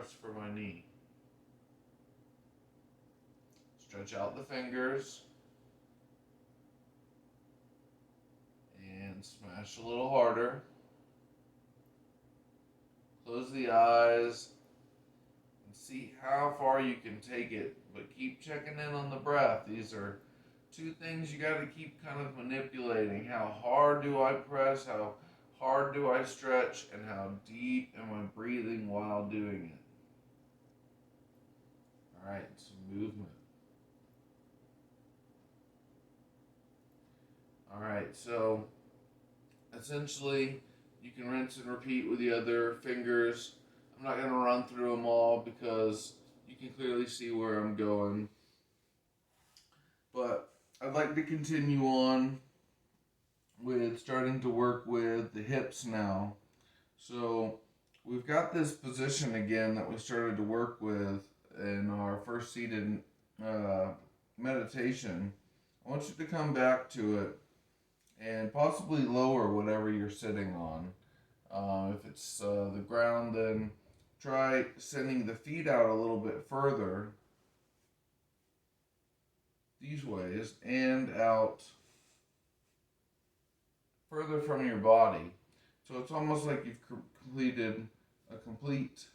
press for my knee. Stretch out the fingers and smash a little harder. Close the eyes and see how far you can take it, but keep checking in on the breath. These are two things you got to keep kind of manipulating. How hard do I press? How hard do I stretch? And how deep am I breathing while doing it? All right, some movement. All right, so essentially you can rinse and repeat with the other fingers. I'm not going to run through them all because you can clearly see where I'm going. But I'd like to continue on with starting to work with the hips now. So we've got this position again that we started to work with in our first seated meditation. I want you to come back to it and possibly lower whatever you're sitting on. If it's the ground, then try sending the feet out a little bit further these ways and out further from your body. So it's almost like you've completed a complete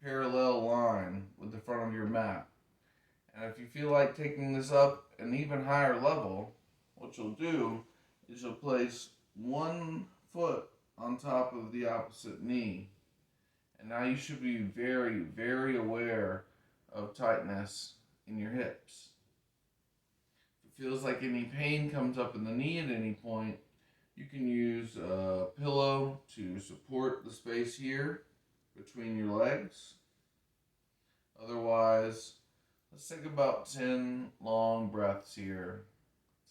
parallel line with the front of your mat. And if you feel like taking this up an even higher level, what you'll do is you'll place one foot on top of the opposite knee. And now you should be very, very aware of tightness in your hips. If it feels like any pain comes up in the knee at any point, you can use a pillow to support the space here between your legs. Otherwise, let's take about 10 long breaths here.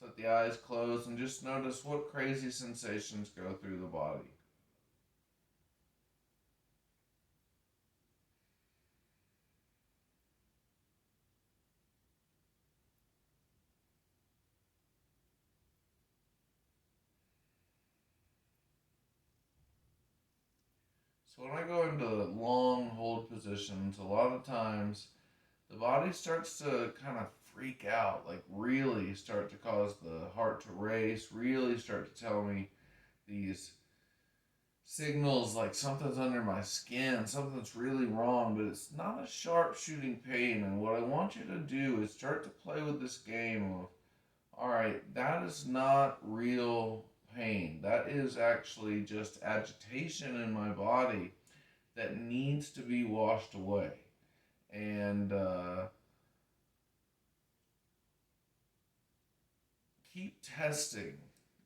Let the eyes close and just notice what crazy sensations go through the body. So when I go into long hold positions, a lot of times the body starts to kind of freak out, like really start to cause the heart to race, really start to tell me these signals like something's under my skin, something's really wrong, but it's not a sharp shooting pain. And what I want you to do is start to play with this game of, all right, that is not real pain. That is actually just agitation in my body that needs to be washed away. And keep testing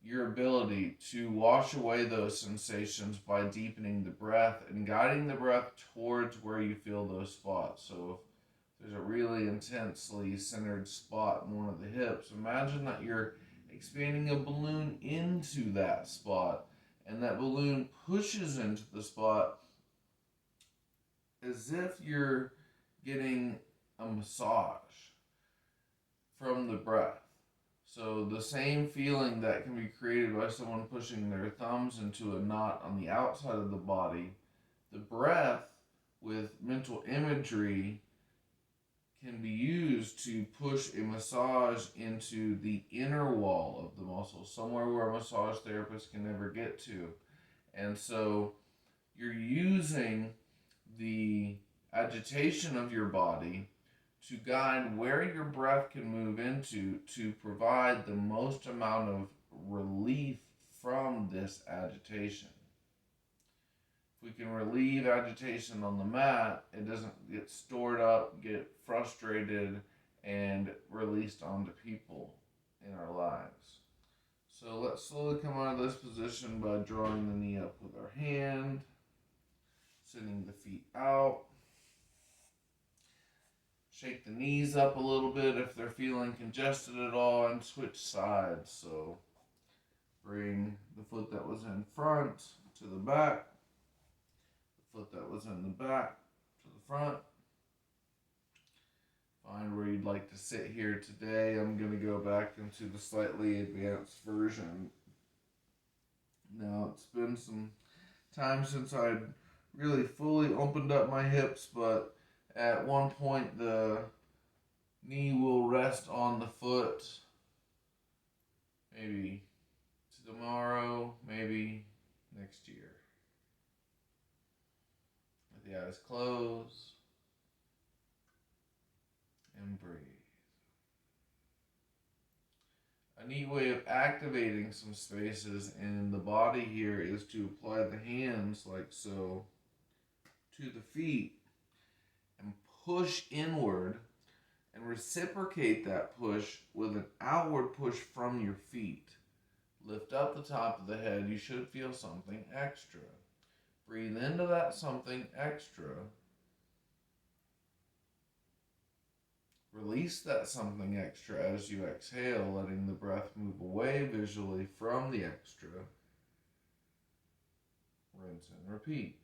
your ability to wash away those sensations by deepening the breath and guiding the breath towards where you feel those spots. So if there's a really intensely centered spot in one of the hips, imagine that you're expanding a balloon into that spot, and that balloon pushes into the spot as if you're getting a massage from the breath. So the same feeling that can be created by someone pushing their thumbs into a knot on the outside of the body, the breath with mental imagery can be used to push a massage into the inner wall of the muscle, somewhere where a massage therapist can never get to. And so you're using the agitation of your body to guide where your breath can move into to provide the most amount of relief from this agitation. If we can relieve agitation on the mat, it doesn't get stored up, get frustrated, and released onto people in our lives. So let's slowly come out of this position by drawing the knee up with our hand, sending the feet out. Shake the knees up a little bit if they're feeling congested at all, and switch sides. So bring the foot that was in front to the back, the foot that was in the back to the front. Find where you'd like to sit here today. I'm going to go back into the slightly advanced version. Now, it's been some time since I'd really fully opened up my hips, but at one point the knee will rest on the foot. Maybe tomorrow, maybe next year. With the eyes closed and breathe. A neat way of activating some spaces in the body here is to apply the hands like so to the feet and push inward and reciprocate that push with an outward push from your feet. Lift up the top of the head. You should feel something extra. Breathe into that something extra. Release that something extra as you exhale, letting the breath move away visually from the extra. Rinse and repeat.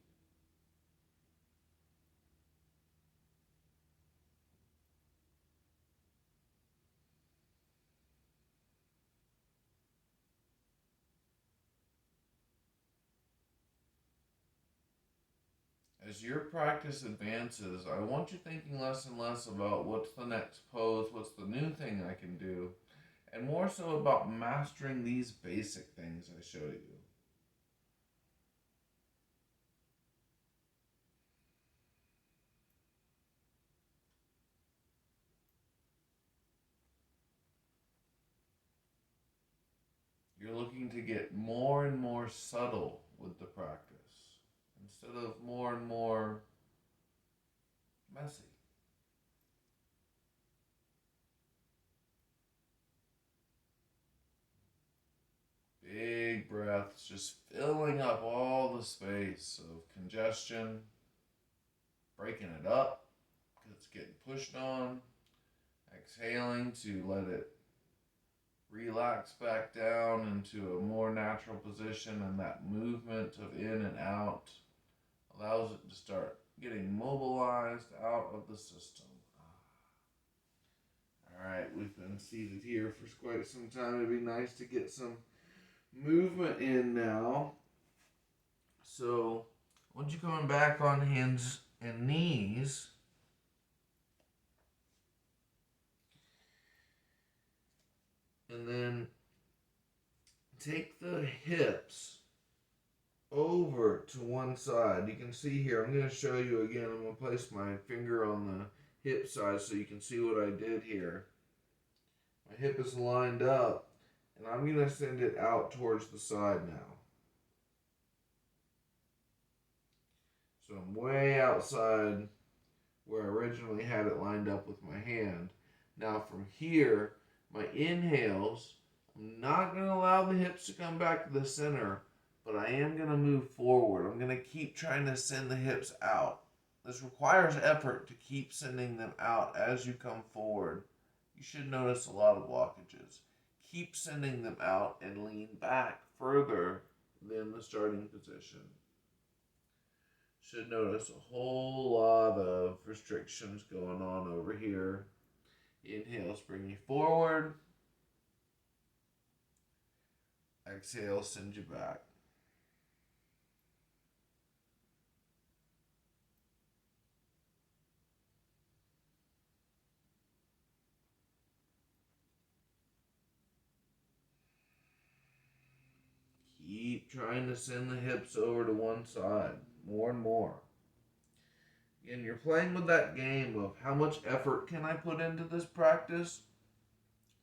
As your practice advances, I want you thinking less and less about what's the next pose, what's the new thing I can do, and more so about mastering these basic things I show you. You're looking to get more and more subtle with the practice instead of more and more messy. Big breaths, just filling up all the space of congestion, breaking it up because it's getting pushed on, exhaling to let it relax back down into a more natural position, and that movement of in and out allows it to start getting mobilized out of the system. Alright, we've been seated here for quite some time. It'd be nice to get some movement in now. So, once you're coming back on hands and knees, and then take the hips over to one side. You can see here, I'm going to show you again. I'm going to place my finger on the hip side so you can see what I did here. My hip is lined up, and I'm going to send it out towards the side now. So I'm way outside where I originally had it lined up with my hand. Now from here, my inhales, I'm not going to allow the hips to come back to the center, but I am going to move forward. I'm going to keep trying to send the hips out. This requires effort to keep sending them out as you come forward. You should notice a lot of blockages. Keep sending them out and lean back further than the starting position. Should notice a whole lot of restrictions going on over here. Inhales bring you forward. Exhale send you back. Keep trying to send the hips over to one side, more and more. Again, you're playing with that game of how much effort can I put into this practice,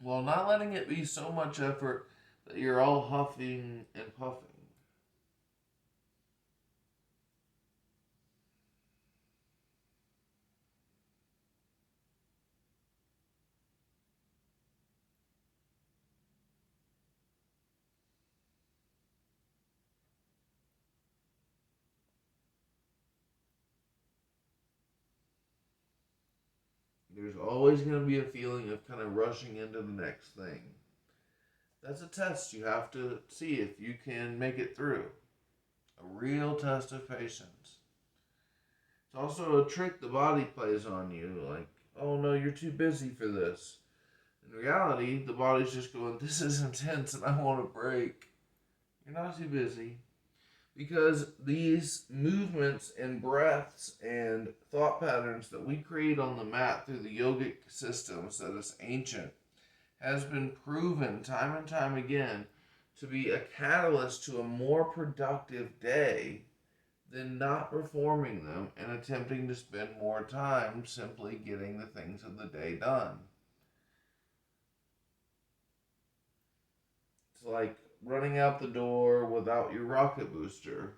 while not letting it be so much effort that you're all huffing and puffing. There's always going to be a feeling of kind of rushing into the next thing. That's a test you have to see if you can make it through. A real test of patience. It's also a trick the body plays on you, like, oh no, you're too busy for this. In reality, the body's just going, this is intense and I want a break. You're not too busy. Because these movements and breaths and thought patterns that we create on the mat through the yogic systems that is ancient has been proven time and time again to be a catalyst to a more productive day than not performing them and attempting to spend more time simply getting the things of the day done. It's like running out the door without your rocket booster.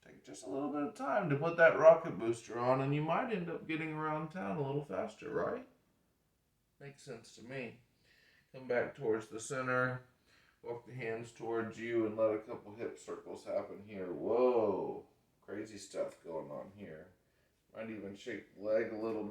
Take just a little bit of time to put that rocket booster on, and you might end up getting around town a little faster, right? Makes sense to me. Come back towards the center. Walk the hands towards you and let a couple hip circles happen here. Whoa. Crazy stuff going on here. Might even shake the leg a little bit.